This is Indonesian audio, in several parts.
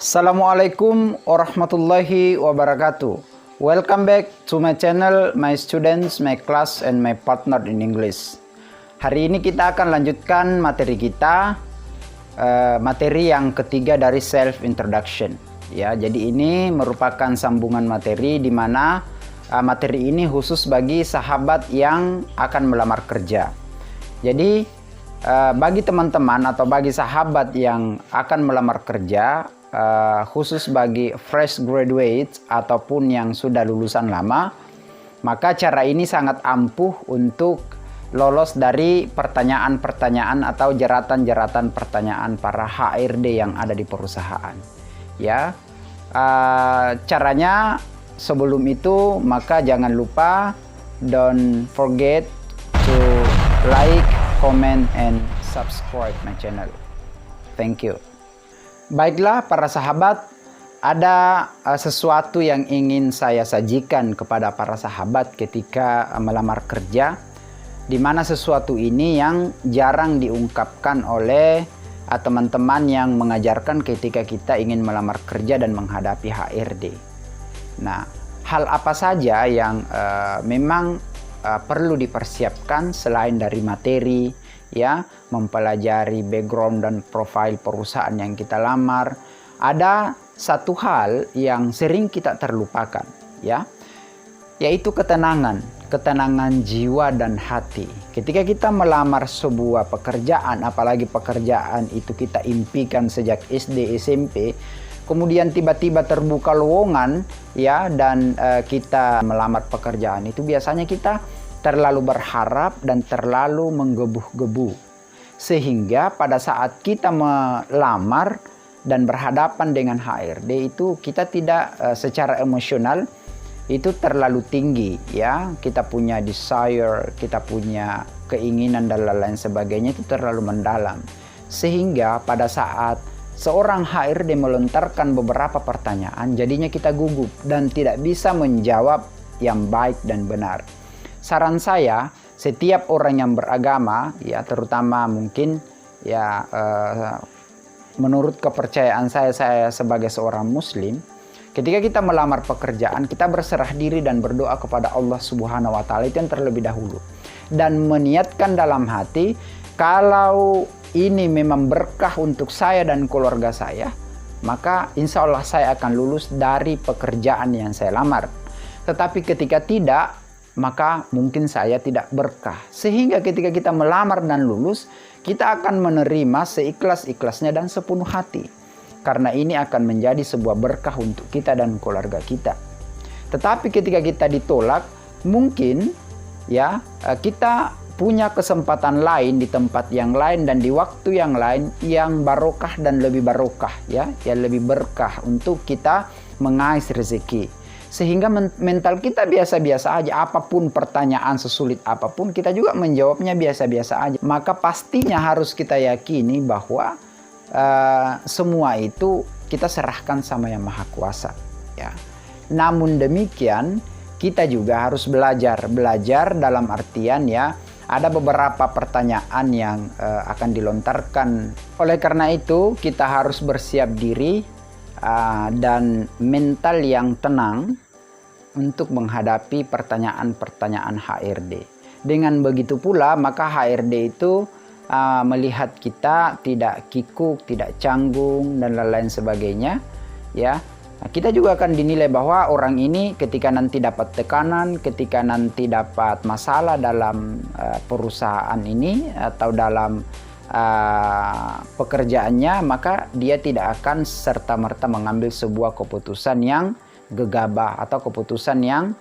Assalamualaikum warahmatullahi wabarakatuh. Welcome back to my channel, my students, my class, and my partner in English. Hari ini kita akan lanjutkan materi kita, materi yang ketiga dari self introduction. Ya, jadi ini merupakan sambungan materi di mana materi ini khusus bagi sahabat yang akan melamar kerja. Jadi bagi teman-teman atau bagi sahabat yang akan melamar kerja, khusus bagi fresh graduate ataupun yang sudah lulusan lama, maka cara ini sangat ampuh untuk lolos dari pertanyaan-pertanyaan atau jeratan-jeratan pertanyaan para HRD yang ada di perusahaan. Ya, caranya sebelum itu maka jangan lupa don't forget to like, comment, and subscribe my channel. Thank you. Baiklah para sahabat, ada sesuatu yang ingin saya sajikan kepada para sahabat ketika melamar kerja, di mana sesuatu ini yang jarang diungkapkan oleh teman-teman yang mengajarkan ketika kita ingin melamar kerja dan menghadapi HRD. Nah, hal apa saja yang memang perlu dipersiapkan selain dari materi, ya, mempelajari background dan profil perusahaan yang kita lamar. Ada satu hal yang sering kita terlupakan, ya, yaitu ketenangan jiwa dan hati. Ketika kita melamar sebuah pekerjaan, apalagi pekerjaan itu kita impikan sejak SD, SMP, kemudian tiba-tiba terbuka lowongan, ya, dan kita melamar pekerjaan itu, biasanya kita terlalu berharap dan terlalu menggebu-gebu, sehingga pada saat kita melamar dan berhadapan dengan HRD itu kita tidak secara emosional itu terlalu tinggi, ya, kita punya desire, kita punya keinginan dan lain sebagainya itu terlalu mendalam, sehingga pada saat seorang HRD melontarkan beberapa pertanyaan, jadinya kita gugup dan tidak bisa menjawab yang baik dan benar. Saran saya, setiap orang yang beragama, ya, terutama mungkin, ya, menurut kepercayaan saya sebagai seorang muslim, ketika kita melamar pekerjaan, kita berserah diri dan berdoa kepada Allah Subhanahu wa Ta'ala itu yang terlebih dahulu, dan meniatkan dalam hati, kalau ini memang berkah untuk saya dan keluarga saya, maka insya Allah saya akan lulus dari pekerjaan yang saya lamar. Tetapi ketika tidak, maka mungkin saya tidak berkah. Sehingga ketika kita melamar dan lulus, kita akan menerima seikhlas-ikhlasnya dan sepenuh hati. Karena ini akan menjadi sebuah berkah untuk kita dan keluarga kita. Tetapi ketika kita ditolak, mungkin, ya, kita punya kesempatan lain di tempat yang lain dan di waktu yang lain yang barokah dan lebih barokah, ya, yang lebih berkah untuk kita mengais rezeki. Sehingga mental kita biasa-biasa aja, apapun pertanyaan sesulit apapun kita juga menjawabnya biasa-biasa aja. Maka pastinya harus kita yakini bahwa semua itu kita serahkan sama Yang Maha Kuasa, ya. Namun demikian kita juga harus belajar dalam artian, ya, ada beberapa pertanyaan yang akan dilontarkan. Oleh karena itu kita harus bersiap diri dan mental yang tenang untuk menghadapi pertanyaan-pertanyaan HRD. Dengan begitu pula maka HRD itu melihat kita tidak kikuk, tidak canggung dan lain-lain sebagainya, ya. Nah, kita juga akan dinilai bahwa orang ini ketika nanti dapat tekanan, ketika nanti dapat masalah dalam perusahaan ini atau dalam pekerjaannya, maka dia tidak akan serta-merta mengambil sebuah keputusan yang gegabah atau keputusan yang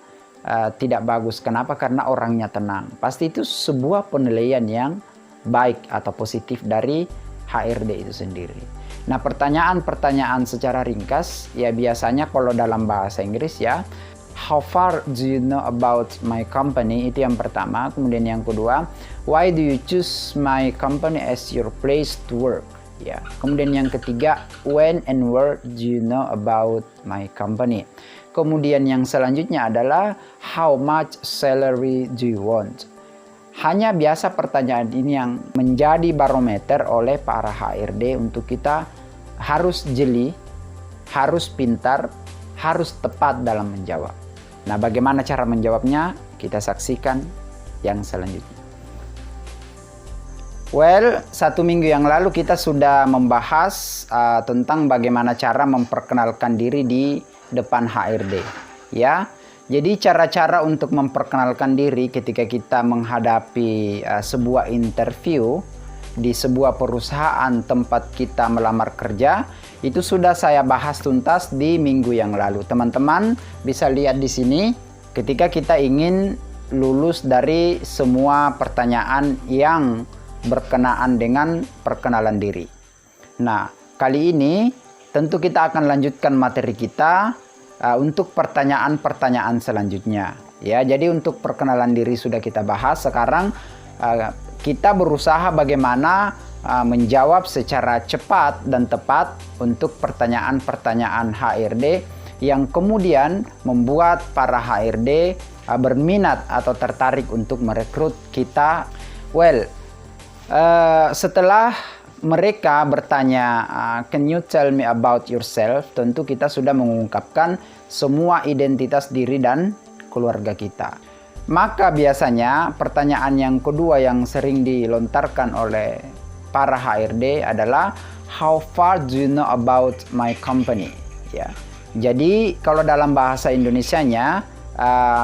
tidak bagus. Kenapa? Karena orangnya tenang. Pasti itu sebuah penilaian yang baik atau positif dari HRD itu sendiri. Nah, pertanyaan-pertanyaan secara ringkas, ya, biasanya kalau dalam bahasa Inggris, ya, how far do you know about my company? Itu yang pertama. Kemudian yang kedua, why do you choose my company as your place to work? Ya. Kemudian yang ketiga, when and where do you know about my company? Kemudian yang selanjutnya adalah how much salary do you want? Hanya biasa pertanyaan ini yang menjadi barometer oleh para HRD untuk kita harus jeli harus pintar, harus tepat dalam menjawab. Nah, bagaimana cara menjawabnya? Kita saksikan yang selanjutnya. Well, 1 minggu yang lalu kita sudah membahas tentang bagaimana cara memperkenalkan diri di depan HRD. Ya, jadi cara-cara untuk memperkenalkan diri ketika kita menghadapi sebuah interview di sebuah perusahaan tempat kita melamar kerja, itu sudah saya bahas tuntas di minggu yang lalu. Teman-teman bisa lihat di sini ketika kita ingin lulus dari semua pertanyaan yang berkenaan dengan perkenalan diri. Nah, kali ini tentu kita akan lanjutkan materi kita untuk pertanyaan-pertanyaan selanjutnya. Ya, jadi untuk perkenalan diri sudah kita bahas. Sekarang kita berusaha bagaimana menjawab secara cepat dan tepat untuk pertanyaan-pertanyaan HRD yang kemudian membuat para HRD berminat atau tertarik untuk merekrut kita. Well, setelah mereka bertanya, can you tell me about yourself? Tentu kita sudah mengungkapkan semua identitas diri dan keluarga kita. Maka biasanya pertanyaan yang kedua yang sering dilontarkan oleh para HRD adalah, how far do you know about my company? Ya. Jadi kalau dalam bahasa Indonesianya,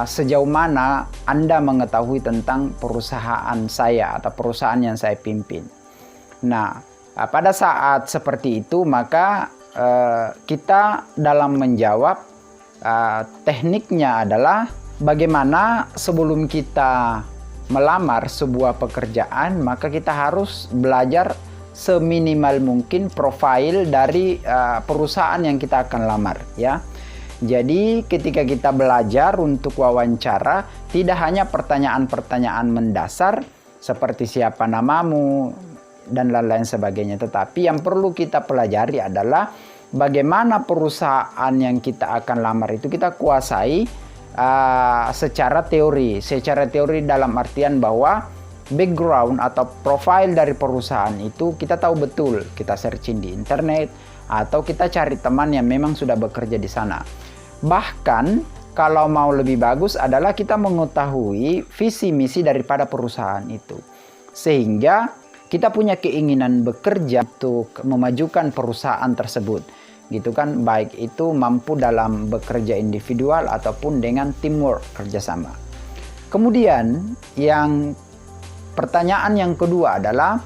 sejauh mana Anda mengetahui tentang perusahaan saya atau perusahaan yang saya pimpin. Nah, pada saat seperti itu maka kita dalam menjawab, tekniknya adalah bagaimana sebelum kita melamar sebuah pekerjaan, maka kita harus belajar seminimal mungkin profil dari perusahaan yang kita akan lamar, ya. Jadi ketika kita belajar untuk wawancara, tidak hanya pertanyaan-pertanyaan mendasar seperti siapa namamu dan lain-lain sebagainya, tetapi yang perlu kita pelajari adalah bagaimana perusahaan yang kita akan lamar itu kita kuasai secara teori dalam artian bahwa background atau profil dari perusahaan itu kita tahu betul, kita searching di internet atau kita cari teman yang memang sudah bekerja di sana. Bahkan kalau mau lebih bagus adalah kita mengetahui visi misi daripada perusahaan itu, sehingga kita punya keinginan bekerja untuk memajukan perusahaan tersebut, gitu kan, baik itu mampu dalam bekerja individual ataupun dengan teamwork, kerjasama. Kemudian yang pertanyaan yang kedua adalah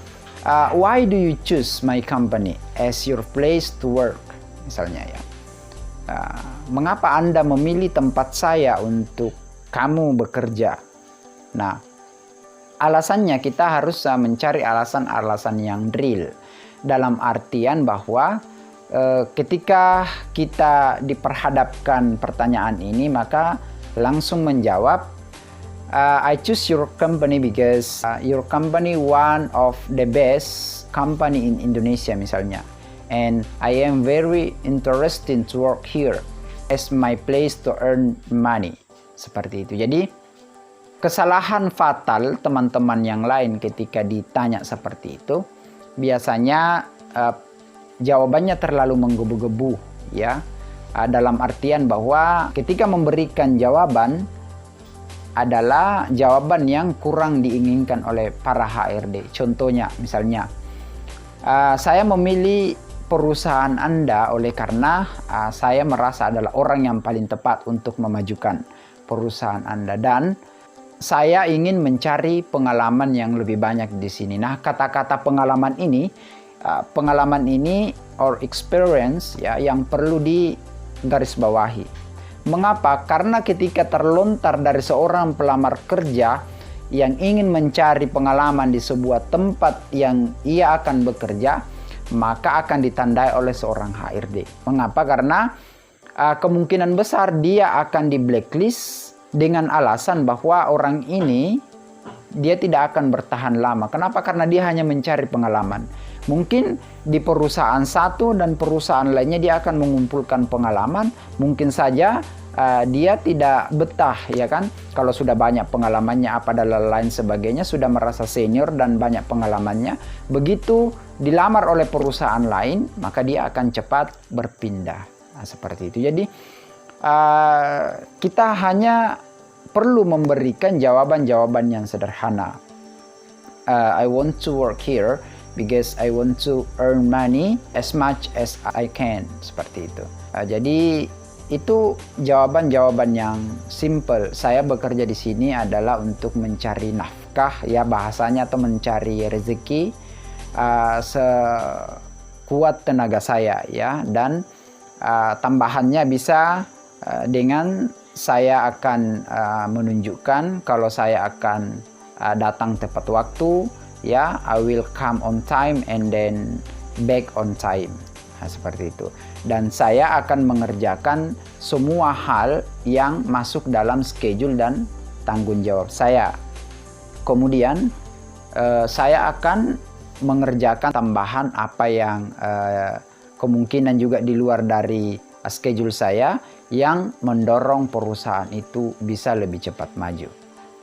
why do you choose my company as your place to work, misalnya ya. Mengapa Anda memilih tempat saya untuk kamu bekerja? Nah, alasannya kita harus mencari alasan-alasan yang real, dalam artian bahwa ketika kita diperhadapkan pertanyaan ini maka langsung menjawab, I choose your company because your company one of the best company in Indonesia misalnya, and I am very interested to work here as my place to earn money. Seperti itu. Jadi kesalahan fatal teman-teman yang lain ketika ditanya seperti itu, biasanya jawabannya terlalu menggebu-gebu, ya. Dalam artian bahwa ketika memberikan jawaban adalah jawaban yang kurang diinginkan oleh para HRD. Contohnya, misalnya, saya memilih perusahaan Anda oleh karena saya merasa adalah orang yang paling tepat untuk memajukan perusahaan Anda dan saya ingin mencari pengalaman yang lebih banyak di sini. Nah, kata-kata pengalaman ini or experience ya yang perlu digarisbawahi. Mengapa? Karena ketika terlontar dari seorang pelamar kerja yang ingin mencari pengalaman di sebuah tempat yang ia akan bekerja, maka akan ditandai oleh seorang HRD. Mengapa? Karena kemungkinan besar dia akan di blacklist dengan alasan bahwa orang ini dia tidak akan bertahan lama. Kenapa? Karena dia hanya mencari pengalaman. Mungkin di perusahaan satu dan perusahaan lainnya dia akan mengumpulkan pengalaman. Mungkin saja dia tidak betah, ya kan? Kalau sudah banyak pengalamannya apa dan lain sebagainya, sudah merasa senior dan banyak pengalamannya. Begitu dilamar oleh perusahaan lain, maka dia akan cepat berpindah. Seperti itu. Jadi kita hanya perlu memberikan jawaban-jawaban yang sederhana. I want to work here because I want to earn money as much as I can. Seperti itu. Jadi itu jawaban-jawaban yang simple. Saya bekerja di sini adalah untuk mencari nafkah, ya bahasanya, atau mencari rezeki sekuat tenaga saya, ya. Dan tambahannya bisa dengan saya akan menunjukkan kalau saya akan datang tepat waktu, ya, I will come on time and then back on time. Seperti itu. Dan saya akan mengerjakan semua hal yang masuk dalam schedule dan tanggung jawab saya. Kemudian saya akan mengerjakan tambahan apa yang kemungkinan juga di luar dari schedule saya yang mendorong perusahaan itu bisa lebih cepat maju.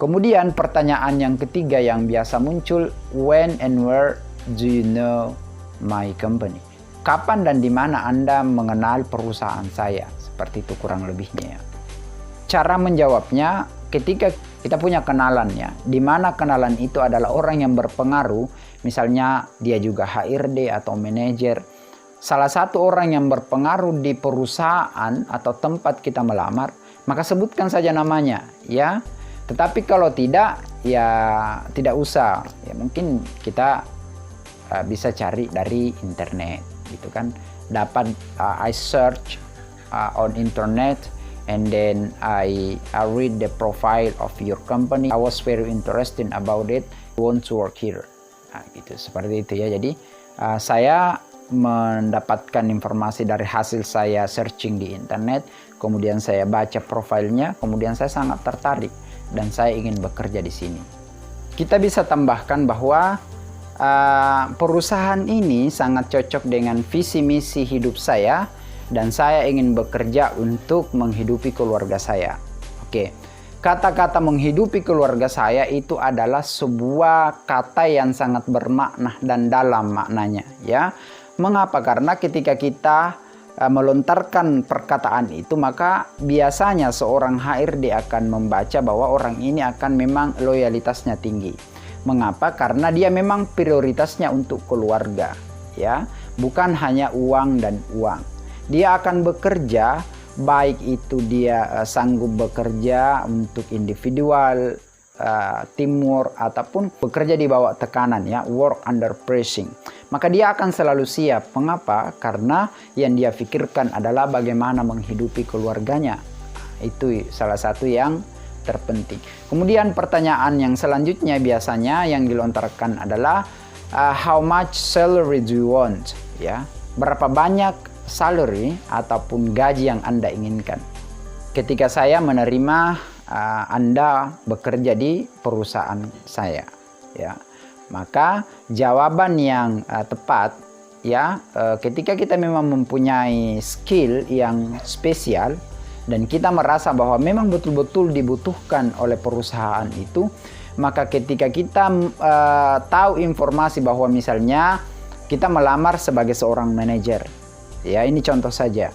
Kemudian pertanyaan yang ketiga yang biasa muncul, when and where do you know my company? Kapan dan di mana Anda mengenal perusahaan saya? Seperti itu kurang lebihnya. Cara menjawabnya, ketika kita punya kenalannya, di mana kenalan itu adalah orang yang berpengaruh, misalnya dia juga HRD atau manajer, salah satu orang yang berpengaruh di perusahaan atau tempat kita melamar, maka sebutkan saja namanya, ya. Tetapi kalau tidak, ya tidak usah. Ya mungkin kita bisa cari dari internet, gitu kan. Dapat I search on internet and then I read the profile of your company. I was very interested about it. I want to work here. Gitu, seperti itu ya. Jadi saya mendapatkan informasi dari hasil saya searching di internet, kemudian saya baca profilnya, kemudian saya sangat tertarik dan saya ingin bekerja di sini. Kita bisa tambahkan bahwa perusahaan ini sangat cocok dengan visi misi hidup saya dan saya ingin bekerja untuk menghidupi keluarga saya. Oke. Kata-kata menghidupi keluarga saya itu adalah sebuah kata yang sangat bermakna dan dalam maknanya, ya. Mengapa? Karena ketika kita melontarkan perkataan itu, maka biasanya seorang HRD akan membaca bahwa orang ini akan memang loyalitasnya tinggi. Mengapa? Karena dia memang prioritasnya untuk keluarga, ya, bukan hanya uang dan uang. Dia akan bekerja, baik itu dia sanggup bekerja untuk individual, teamwork, ataupun bekerja di bawah tekanan, ya, work under pressing. Maka dia akan selalu siap. Mengapa? Karena yang dia pikirkan adalah bagaimana menghidupi keluarganya. Itu salah satu yang terpenting. Kemudian pertanyaan yang selanjutnya biasanya yang dilontarkan adalah how much salary do you want? Ya, berapa banyak salary ataupun gaji yang Anda inginkan. Ketika saya menerima Anda bekerja di perusahaan saya, ya, maka jawaban yang tepat, ya, ketika kita memang mempunyai skill yang spesial dan kita merasa bahwa memang betul-betul dibutuhkan oleh perusahaan itu, maka ketika kita tahu informasi bahwa misalnya kita melamar sebagai seorang manajer, ya, ini contoh saja,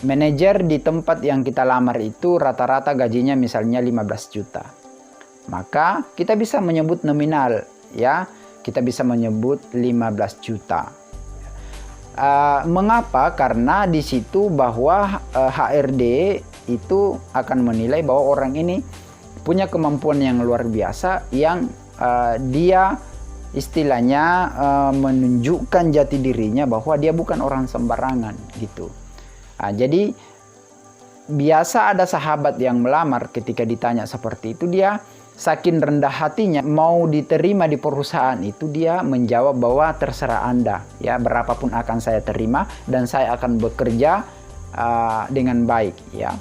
manajer di tempat yang kita lamar itu rata-rata gajinya misalnya 15 juta. Maka kita bisa menyebut nominal, ya, kita bisa menyebut 15 juta. Mengapa? Karena di situ bahwa HRD itu akan menilai bahwa orang ini punya kemampuan yang luar biasa, yang dia istilahnya menunjukkan jati dirinya bahwa dia bukan orang sembarangan, gitu. Jadi biasa ada sahabat yang melamar, ketika ditanya seperti itu, dia saking rendah hatinya mau diterima di perusahaan itu, dia menjawab bahwa terserah Anda, ya, berapapun akan saya terima dan saya akan bekerja dengan baik, ya.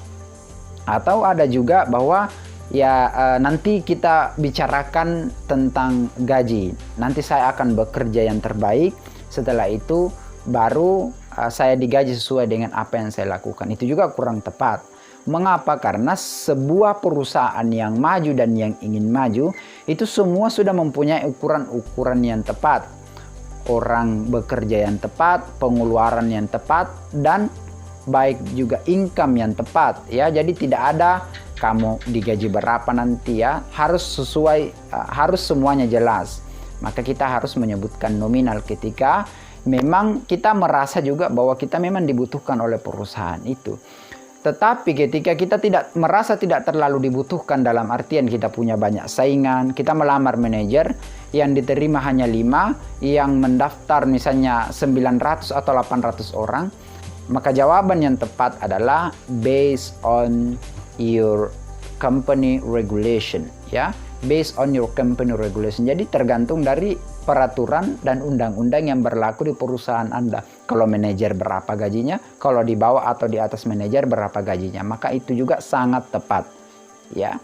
Atau ada juga bahwa ya nanti kita bicarakan tentang gaji, nanti saya akan bekerja yang terbaik, setelah itu baru saya digaji sesuai dengan apa yang saya lakukan. Itu juga kurang tepat. Mengapa? Karena sebuah perusahaan yang maju dan yang ingin maju itu semua sudah mempunyai ukuran-ukuran yang tepat. orang bekerja yang tepat, pengeluaran yang tepat, dan baik juga income yang tepat ya. Jadi tidak ada kamu digaji berapa nanti ya, harus sesuai, harus semuanya jelas. Maka kita harus menyebutkan nominal ketika memang kita merasa juga bahwa kita memang dibutuhkan oleh perusahaan itu. Tetapi ketika kita merasa tidak terlalu dibutuhkan, dalam artian kita punya banyak saingan, kita melamar manajer yang diterima hanya 5, yang mendaftar misalnya 900 atau 800 orang, maka jawaban yang tepat adalah based on your company regulation ya, based on your company regulation. Jadi tergantung dari peraturan dan undang-undang yang berlaku di perusahaan Anda. Kalau manajer berapa gajinya, kalau di bawah atau di atas manajer berapa gajinya, maka itu juga sangat tepat ya.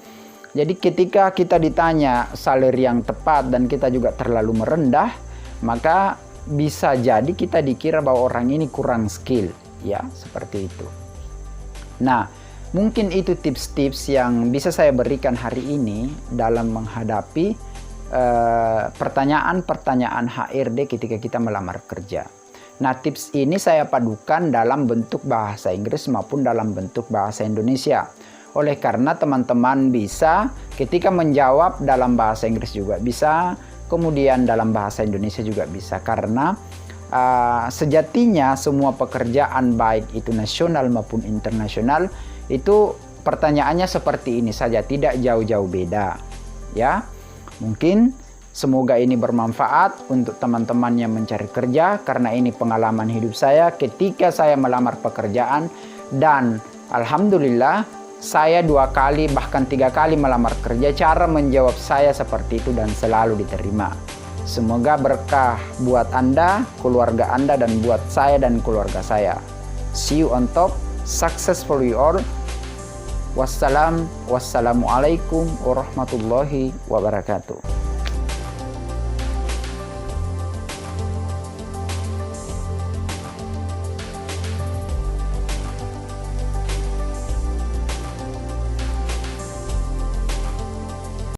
Jadi ketika kita ditanya salary yang tepat dan kita juga terlalu merendah, maka bisa jadi kita dikira bahwa orang ini kurang skill ya, seperti itu. Nah, mungkin itu tips-tips yang bisa saya berikan hari ini dalam menghadapi pertanyaan-pertanyaan HRD ketika kita melamar kerja. Nah, tips ini saya padukan dalam bentuk bahasa Inggris maupun dalam bentuk bahasa Indonesia. Oleh karena teman-teman bisa ketika menjawab dalam bahasa Inggris juga bisa, kemudian dalam bahasa Indonesia juga bisa. Karena sejatinya semua pekerjaan baik itu nasional maupun internasional itu pertanyaannya seperti ini saja, tidak jauh-jauh beda ya. Mungkin semoga ini bermanfaat untuk teman-teman yang mencari kerja, karena ini pengalaman hidup saya ketika saya melamar pekerjaan, dan alhamdulillah saya 2 kali bahkan 3 kali melamar kerja, cara menjawab saya seperti itu dan selalu diterima. Semoga berkah buat Anda, keluarga Anda, dan buat saya dan keluarga saya. See you on top. Success for you all. Wassalamualaikum warahmatullahi wabarakatuh.